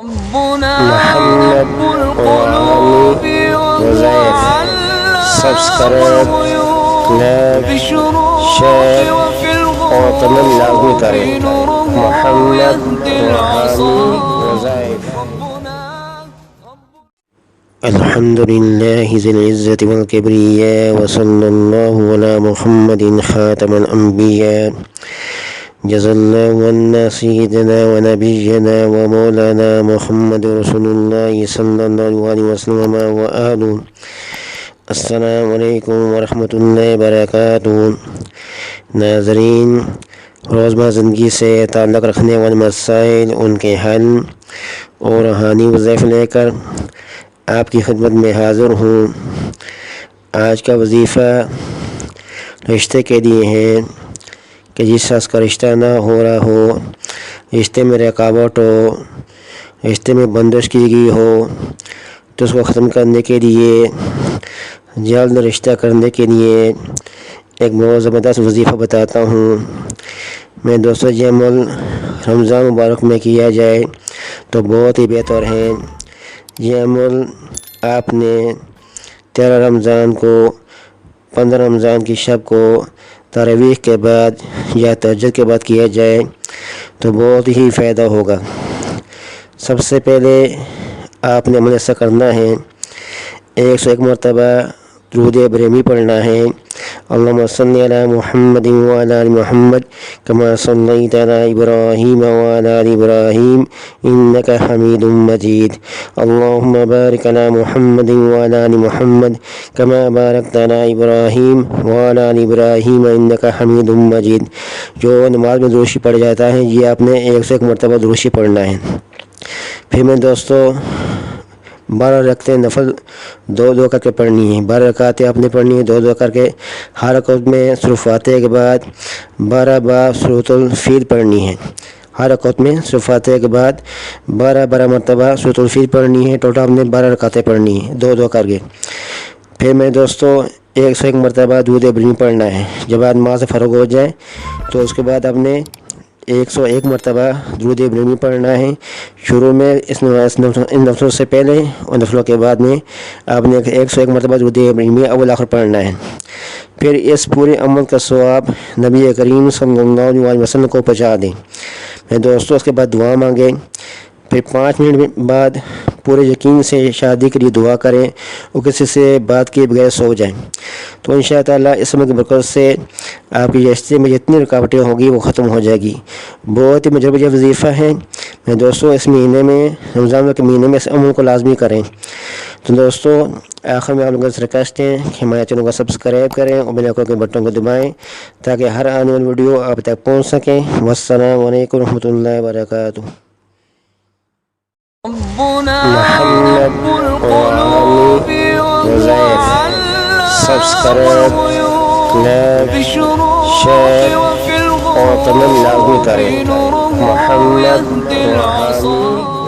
محمد وعلی وزیر subscribe like share اور کمنٹ لازمی کریں۔ محمد وعلی وزیر الحمد للہ ذی العزت والکبریاء وصلی اللہ علی محمد خاتم الانبیاء جزا اللہ عنا سیدنا ونبینا ومولانا محمد رسول اللہ صلی اللہ علیہ وسلم وآلہ۔ السلام علیکم ورحمۃ اللہ وبرکاتہ۔ ناظرین، روزمرہ زندگی سے تعلق رکھنے والے مسائل، ان کے حل اور روحانی وظائف لے کر آپ کی خدمت میں حاضر ہوں۔ آج کا وظیفہ رشتے کے لیے ہے کہ جس شخص کا رشتہ نہ ہو رہا ہو، رشتے میں رکاوٹ ہو، رشتے میں بندش کی گئی ہو، تو اس کو ختم کرنے کے لیے، جلد رشتہ کرنے کے لیے ایک بہت زبردست وظیفہ بتاتا ہوں میں دوستو۔ یہ عمل رمضان مبارک میں کیا جائے تو بہت ہی بہتر ہے۔ یہ عمل آپ نے 13 رمضان کو، 15 رمضان کی شب کو تراویح کے بعد یا تہجد کے بعد کیا جائے تو بہت ہی فائدہ ہوگا۔ سب سے پہلے آپ نے عمل ایسا کرنا ہے، 101 مرتبہ درود ابراہیمی پڑھنا ہے۔ اللہم صلی علی محمد وعلی آل محمد کما صلیت علی ابراہیم وعلی آل ابراہیم انک حمید مجید۔ اللہم بارک علی محمد وعلی آل محمد کما بارکت علی ابراہیم وعلی آل ابراہیم انک حمید مجید۔ جو نماز میں درود پڑھ جاتا ہے، یہ آپ نے 101 مرتبہ درود پڑھنا ہے۔ پھر میں دوستو 12 رکعتیں نفل 2 کر کے پڑھنی ہے۔ 12 رکعتیں آپ نے پڑھنی ہے 2 کر کے۔ ہر رکعت میں سورۃ فاتحہ کے بعد 12 بار سورۃ الفیل پڑھنی ہے۔ ہر رکعت میں سورۃ فاتحہ کے بعد 12 مرتبہ سورۃ الفیل پڑھنی ہے۔ ٹوٹل آپ نے 12 رکعتیں پڑھنی ہے 2 کر کے۔ پھر میں دوستو 101 مرتبہ درود ابراہیمی پڑھنا ہے۔ جب آپ نماز سے فارغ ہو جائے تو اس کے بعد آپ نے 101 مرتبہ درود ابراہیمی پڑھنا ہے۔ شروع میں ان نفلوں سے پہلے اور نفلوں کے بعد میں آپ نے 101 مرتبہ درود ابراہیمی اول آخر پڑھنا ہے۔ پھر اس پورے عمل کا ثواب نبی کریم صلی اللہ علیہ وسلم کو پہنچا دیں۔ میں دوستوں اس کے بعد دعا مانگیں۔ پھر 5 منٹ بعد پورے یقین سے شادی کے لیے دعا کریں اور کسی سے بات کیے بغیر سو جائیں تو انشاء اللہ اس عمل کی برکت سے آپ کے رشتے میں جتنی رکاوٹیں ہوں گی وہ ختم ہو جائے گی۔ بہت ہی مجربہ وظیفہ ہے میں دوستوں۔ اس مہینے میں، رمضان کے مہینے میں اس عمل کو لازمی کریں۔ تو دوستوں آخر میں آپ لوگوں سے ریکویسٹ ہے کہ ہمارے چینل کو سبسکرائب کریں اور بیل آئیکن کے بٹن کو دبائیں تاکہ ہر آنے والی ویڈیو آپ تک پہنچ سکیں۔ والسلام علیکم ورحمۃ اللہ وبرکاتہ۔ محمد وعلی وزیر سبسکرائب لائک شیئر اور کمنٹ لازمی کریں۔ محمد وعلی